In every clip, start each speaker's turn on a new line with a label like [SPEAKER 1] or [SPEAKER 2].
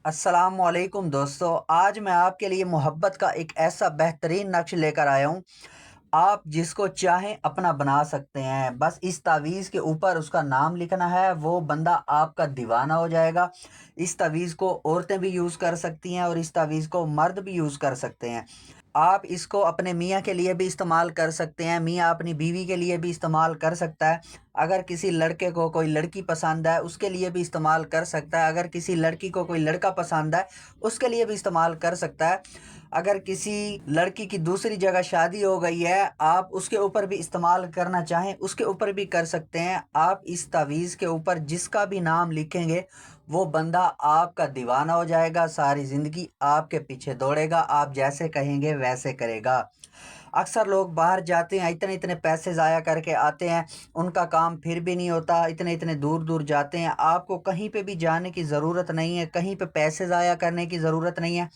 [SPEAKER 1] अस्सलाम वालेकुम दोस्तों। आज मैं आपके लिए मोहब्बत का एक ऐसा बेहतरीन नक्श लेकर आया हूँ। आप जिसको चाहें अपना बना सकते हैं। बस इस तावीज़ के ऊपर उसका नाम लिखना है, वो बंदा आपका दीवाना हो जाएगा। इस तावीज़ को औरतें भी यूज़ कर सकती हैं और इस तावीज़ को मर्द भी यूज़ कर सकते हैं। आप इसको अपने मियाँ के लिए भी इस्तेमाल कर सकते हैं, मियाँ अपनी बीवी के लिए भी इस्तेमाल कर सकता है। अगर किसी लड़के को कोई लड़की पसंद है उसके लिए भी इस्तेमाल कर सकता है। अगर किसी लड़की को कोई लड़का पसंद है उसके लिए भी इस्तेमाल कर सकता है। अगर किसी लड़की की दूसरी जगह शादी हो गई है, आप उसके ऊपर भी इस्तेमाल करना चाहें उसके ऊपर भी कर सकते हैं। आप इस तावीज़ के ऊपर जिसका भी नाम लिखेंगे वो बंदा आपका दीवाना हो जाएगा, सारी ज़िंदगी आपके पीछे दौड़ेगा, आप जैसे कहेंगे वैसे करेगा। अक्सर लोग बाहर जाते हैं, इतने इतने पैसे ज़ाया करके आते हैं, उनका काम फिर भी नहीं होता, इतने इतने दूर दूर जाते हैं। आपको कहीं पे भी जाने की ज़रूरत नहीं है, कहीं पे पैसे ज़ाया करने की ज़रूरत नहीं है।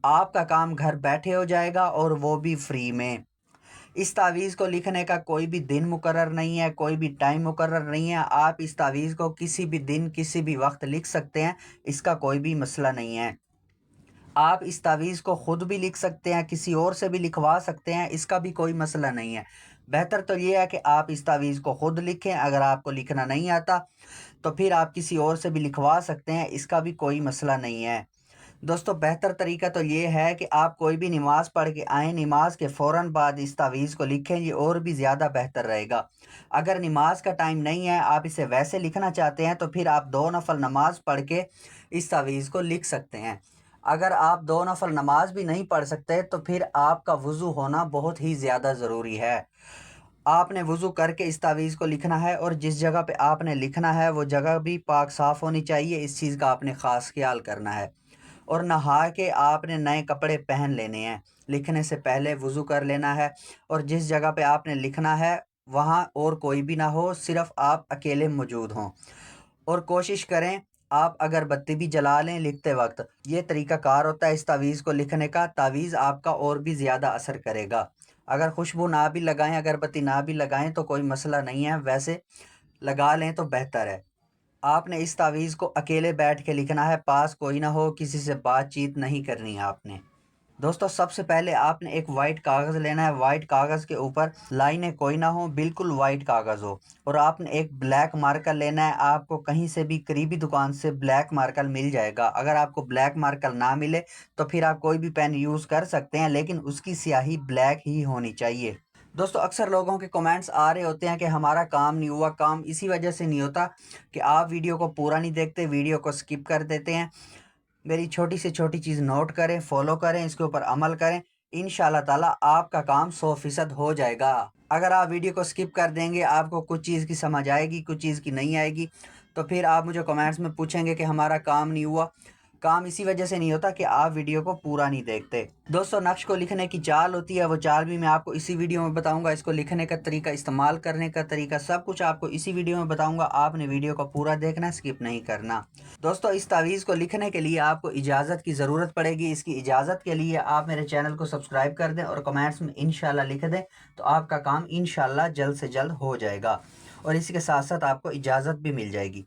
[SPEAKER 1] आपका काम घर बैठे हो जाएगा और वो भी फ्री में। इस तावीज़ को लिखने का कोई भी दिन मुकर्रर नहीं है, कोई भी टाइम मुकर्रर नहीं है। आप इस तावीज़ को किसी भी दिन किसी भी वक्त लिख सकते हैं, इसका कोई भी मसला नहीं है। आप इस तावीज़ को ख़ुद भी लिख सकते हैं, किसी और से भी लिखवा सकते हैं, इसका भी कोई मसला नहीं है। बेहतर तो ये है कि आप इस तावीज़ को ख़ुद लिखें। अगर आपको लिखना नहीं आता तो फिर आप किसी और से भी लिखवा सकते हैं, इसका भी कोई मसला नहीं है। दोस्तों, बेहतर तरीका तो ये है कि आप कोई भी नमाज़ पढ़ के आएँ, नमाज के फ़ौरन बाद इस तावीज़ को लिखें, ये और भी ज़्यादा बेहतर रहेगा। अगर नमाज का टाइम नहीं है, आप इसे वैसे लिखना चाहते हैं तो फिर आप 2 नफ़ल नमाज पढ़ के इस तावीज़ को लिख सकते हैं। अगर आप 2 नफ़ल नमाज भी नहीं पढ़ सकते तो फिर आपका वज़ू होना बहुत ही ज़्यादा ज़रूरी है। आपने वज़ू करके इस तावीज़ को लिखना है और जिस जगह पे आपने लिखना है वो जगह भी पाक साफ़ होनी चाहिए, इस चीज़ का आपने ख़ास ख़्याल करना है। और नहा के आपने नए कपड़े पहन लेने हैं। लिखने से पहले वज़ू कर लेना है और जिस जगह पे आपने लिखना है वहाँ और कोई भी ना हो, सिर्फ़ आप अकेले मौजूद हों। और कोशिश करें आप अगरबत्ती भी जला लें लिखते वक्त। ये तरीक़ाकार होता है इस तावीज़ को लिखने का। तावीज़ आपका और भी ज़्यादा असर करेगा। अगर खुशबू ना भी लगाएं, अगरबत्ती ना भी लगाएं तो कोई मसला नहीं है, वैसे लगा लें तो बेहतर है। आपने इस तावीज़ को अकेले बैठ के लिखना है, पास कोई ना हो, किसी से बातचीत नहीं करनी है आपने। दोस्तों, सबसे पहले आपने एक वाइट कागज़ लेना है। वाइट कागज़ के ऊपर लाइनें कोई ना हो, बिल्कुल वाइट कागज़ हो। और आपने एक ब्लैक मार्कर लेना है। आपको कहीं से भी करीबी दुकान से ब्लैक मार्कर मिल जाएगा। अगर आपको ब्लैक मार्कर ना मिले तो फिर आप कोई भी पेन यूज़ कर सकते हैं, लेकिन उसकी स्याही ब्लैक ही होनी चाहिए। दोस्तों, अक्सर लोगों के कमेंट्स आ रहे होते हैं कि हमारा काम नहीं हुआ। काम इसी वजह से नहीं होता कि आप वीडियो को पूरा नहीं देखते, वीडियो को स्किप कर देते हैं। मेरी छोटी से छोटी चीज़ नोट करें, फॉलो करें, इसके ऊपर अमल करें। इंशाल्लाह ताला आपका काम 100% हो जाएगा। अगर आप वीडियो को स्किप कर देंगे, आपको कुछ चीज़ की समझ आएगी, कुछ चीज़ की नहीं आएगी, तो फिर आप मुझे कमेंट्स में पूछेंगे कि हमारा काम नहीं हुआ। काम इसी वजह से नहीं होता कि आप वीडियो को पूरा नहीं देखते। दोस्तों, नक्श को लिखने की चाल होती है, वो चाल भी मैं आपको इसी वीडियो में बताऊंगा। इसको लिखने का तरीका, इस्तेमाल करने का तरीका, सब कुछ आपको इसी वीडियो में बताऊंगा। आपने वीडियो को पूरा देखना, स्किप नहीं करना। दोस्तों, इस तावीज़ को लिखने के लिए आपको इजाज़त की ज़रूरत पड़ेगी। इसकी इजाज़त के लिए आप मेरे चैनल को सब्सक्राइब कर दें और कमेंट्स में इंशाल्लाह लिख दें, तो आपका काम इंशाल्लाह जल्द से जल्द हो जाएगा और इसी के साथ साथ आपको इजाज़त भी मिल जाएगी।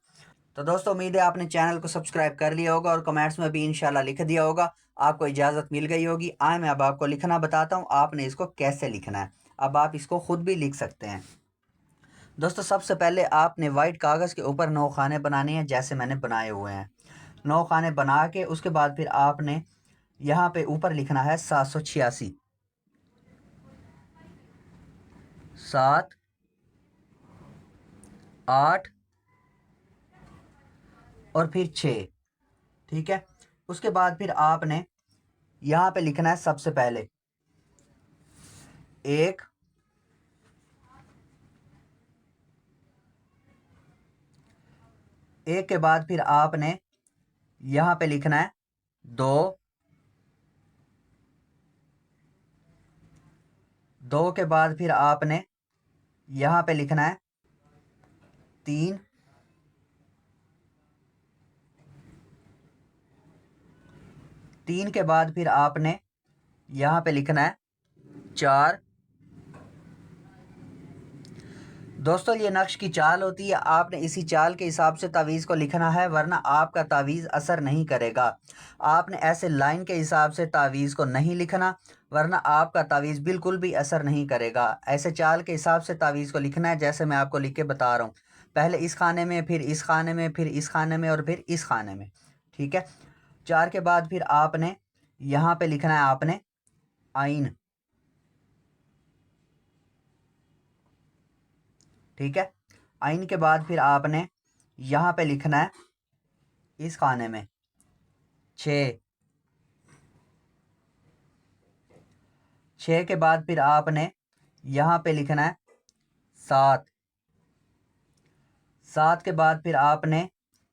[SPEAKER 1] तो दोस्तों, उम्मीद है आपने चैनल को सब्सक्राइब कर लिया होगा और कमेंट्स में भी इंशाल्लाह लिख दिया होगा। आपको इजाज़त मिल गई होगी। आए मैं अब आपको लिखना बताता हूँ, आपने इसको कैसे लिखना है। अब आप इसको ख़ुद भी लिख सकते हैं। दोस्तों, सबसे पहले आपने वाइट कागज़ के ऊपर 9 खाने बनाने हैं, जैसे मैंने बनाए हुए हैं। 9 खाने बना के उसके बाद फिर आपने यहाँ पे ऊपर लिखना है 786, 7, 8 और फिर 6। ठीक है। उसके बाद फिर आपने यहाँ पे लिखना है सबसे पहले 1, 1 के बाद फिर आपने यहाँ पे लिखना है 2, 2 के बाद फिर आपने यहाँ पे लिखना है 3, 3 के बाद फिर आपने यहाँ पे लिखना है 4, दोस्तों یہ نقش کی چال ہوتی ہے، آپ نے اسی چال کے حساب سے تعویذ کو لکھنا ہے، ورنہ آپ کا تعویذ اثر نہیں کرے گا۔ آپ نے ایسے لائن کے حساب سے تعویذ کو نہیں لکھنا، ورنہ آپ کا تعویذ بالکل بھی اثر نہیں کرے گا۔ ایسے چال کے حساب سے تعویذ کو لکھنا ہے جیسے میں آپ کو لکھ کے بتا رہا ہوں، پہلے اس خانے میں، پھر اس خانے میں، پھر اس خانے میں، اور پھر اس خانے میں، ٹھیک ہے۔ 4 کے بعد پھر آپ نے یہاں پہ لکھنا ہے آپ نے آئین، ٹھیک ہے۔ آئین کے بعد پھر آپ نے یہاں پہ لکھنا ہے اس خانے میں 6، 6 کے بعد پھر آپ نے یہاں پہ لکھنا ہے 7، 7 کے بعد پھر آپ نے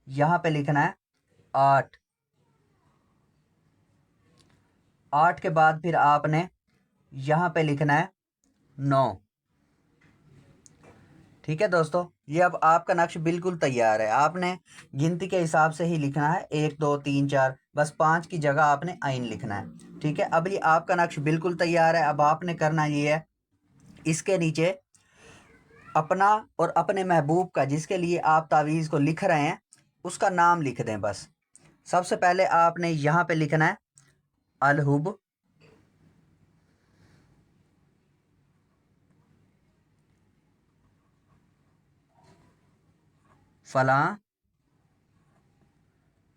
[SPEAKER 1] یہاں پہ لکھنا ہے 8، 8 کے بعد پھر آپ نے یہاں پہ لکھنا ہے 9، ٹھیک ہے دوستو۔ یہ اب آپ کا نقش بالکل تیار ہے، آپ نے گنتی کے حساب سے ہی لکھنا ہے، 1 2 3 4، بس 5 کی جگہ آپ نے آئین لکھنا ہے، ٹھیک ہے۔ اب یہ آپ کا نقش بالکل تیار ہے۔ اب آپ نے کرنا یہ ہے، اس کے نیچے اپنا اور اپنے محبوب کا، جس کے لیے آپ تعویذ کو لکھ رہے ہیں، اس کا نام لکھ دیں بس۔ سب سے پہلے آپ نے یہاں پہ لکھنا ہے الحب، فلاں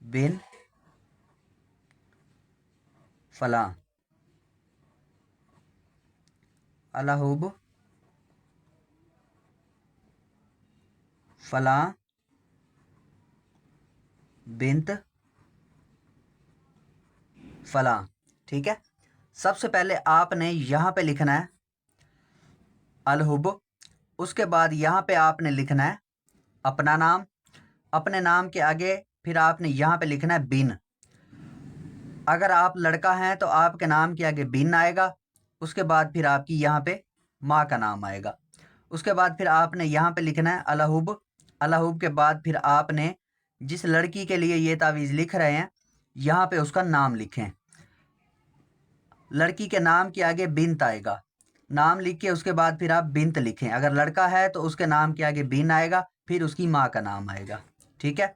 [SPEAKER 1] بن فلاں، الحب فلاں بنت فلاں، ٹھیک ہے۔ سب سے پہلے آپ نے یہاں پہ لکھنا ہے الحب، اس کے بعد یہاں پہ آپ نے لکھنا ہے اپنا نام، اپنے نام کے آگے پھر آپ نے یہاں پہ لکھنا ہے بن۔ اگر آپ لڑکا ہیں تو آپ کے نام کے آگے بن آئے گا، اس کے بعد پھر آپ کی یہاں پہ ماں کا نام آئے گا، اس کے بعد پھر آپ نے یہاں پہ لکھنا ہے الحب، الحب کے بعد پھر آپ نے جس لڑکی کے لیے یہ تعویذ لکھ رہے ہیں یہاں پہ اس کا نام لکھیں، لڑکی کے نام کے آگے بنت آئے گا، نام لکھ کے اس کے بعد پھر آپ بنت لکھیں، اگر لڑکا ہے تو اس کے نام کے آگے بن آئے گا، پھر اس کی ماں کا نام آئے گا، ٹھیک ہے۔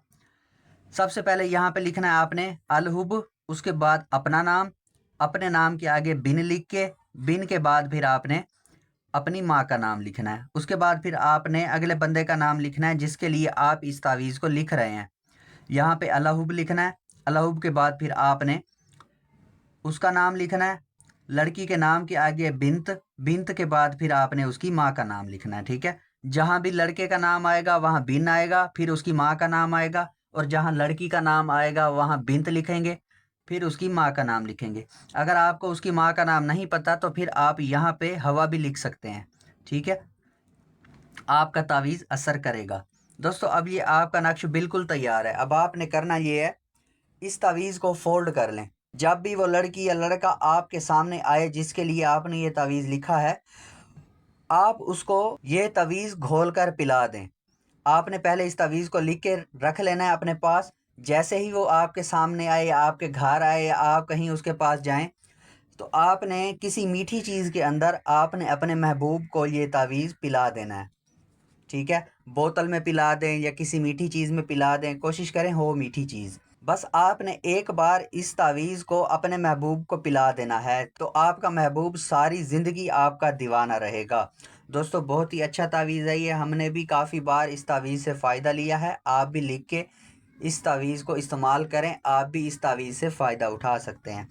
[SPEAKER 1] سب سے پہلے یہاں پہ لکھنا ہے آپ نے الحب، اس کے بعد اپنا نام، اپنے نام کے آگے بن لکھ کے، بن کے بعد پھر آپ نے اپنی ماں کا نام لکھنا ہے، اس کے بعد پھر آپ نے اگلے بندے کا نام لکھنا ہے جس کے لیے آپ اس تعویذ کو لکھ رہے ہیں، یہاں پہ الحب لکھنا ہے، الحب کے بعد پھر آپ نے اس کا نام لکھنا ہے، لڑکی کے نام کے آگے بنت، بنت کے بعد پھر آپ نے اس کی ماں کا نام لکھنا ہے، ٹھیک ہے۔ جہاں بھی لڑکے کا نام آئے گا وہاں بن آئے گا، پھر اس کی ماں کا نام آئے گا، اور جہاں لڑکی کا نام آئے گا وہاں بنت لکھیں گے، پھر اس کی ماں کا نام لکھیں گے۔ اگر آپ کو اس کی ماں کا نام نہیں پتہ تو پھر آپ یہاں پہ ہوا بھی لکھ سکتے ہیں، ٹھیک ہے، آپ کا تعویذ اثر کرے گا۔ دوستو اب یہ آپ کا نقش بالکل تیار ہے۔ اب آپ نے کرنا یہ ہے، اس تعویذ کو فولڈ کر لیں، جب بھی وہ لڑکی یا لڑکا آپ کے سامنے آئے جس کے لیے آپ نے یہ تعویذ لکھا ہے، آپ اس کو یہ تعویذ گھول کر پلا دیں۔ آپ نے پہلے اس تعویذ کو لکھ کے رکھ لینا ہے اپنے پاس، جیسے ہی وہ آپ کے سامنے آئے یا آپ کے گھر آئے یا آپ کہیں اس کے پاس جائیں تو آپ نے کسی میٹھی چیز کے اندر آپ نے اپنے محبوب کو یہ تعویذ پلا دینا ہے، ٹھیک ہے۔ بوتل میں پلا دیں یا کسی میٹھی چیز میں پلا دیں، کوشش کریں ہو میٹھی چیز۔ بس آپ نے ایک بار اس تعویذ کو اپنے محبوب کو پلا دینا ہے تو آپ کا محبوب ساری زندگی آپ کا دیوانہ رہے گا۔ دوستو بہت ہی اچھا تعویذ ہے یہ، ہم نے بھی کافی بار اس تعویذ سے فائدہ لیا ہے، آپ بھی لکھ کے اس تعویذ کو استعمال کریں، آپ بھی اس تعویذ سے فائدہ اٹھا سکتے ہیں۔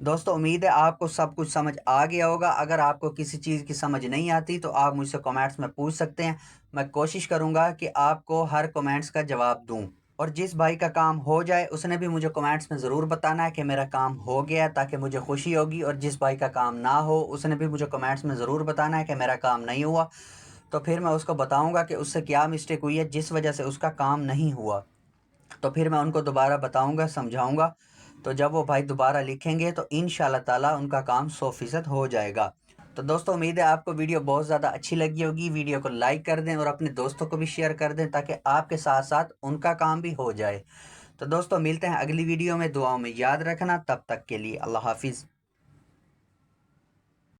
[SPEAKER 1] دوستو امید ہے آپ کو سب کچھ سمجھ آ گیا ہوگا، اگر آپ کو کسی چیز کی سمجھ نہیں آتی تو آپ مجھ سے کمنٹس میں پوچھ سکتے ہیں، میں کوشش کروں گا کہ آپ کو ہر کمنٹس کا جواب دوں، اور جس بھائی کا کام ہو جائے اس نے بھی مجھے کمنٹس میں ضرور بتانا ہے کہ میرا کام ہو گیا، تاکہ مجھے خوشی ہوگی، اور جس بھائی کا کام نہ ہو اس نے بھی مجھے کمنٹس میں ضرور بتانا ہے کہ میرا کام نہیں ہوا، تو پھر میں اس کو بتاؤں گا کہ اس سے کیا مسٹیک ہوئی ہے جس وجہ سے اس کا کام نہیں ہوا، تو پھر میں ان کو دوبارہ بتاؤں گا، سمجھاؤں گا، تو جب وہ بھائی دوبارہ لکھیں گے تو انشاءاللہ تعالیٰ ان کا کام 100% ہو جائے گا۔ تو دوستو امید ہے آپ کو ویڈیو بہت زیادہ اچھی لگی ہوگی، ویڈیو کو لائک کر دیں اور اپنے دوستوں کو بھی شیئر کر دیں تاکہ آپ کے ساتھ ساتھ ان کا کام بھی ہو جائے۔ تو دوستو ملتے ہیں اگلی ویڈیو میں، دعاؤں میں یاد رکھنا، تب تک کے لیے اللہ حافظ۔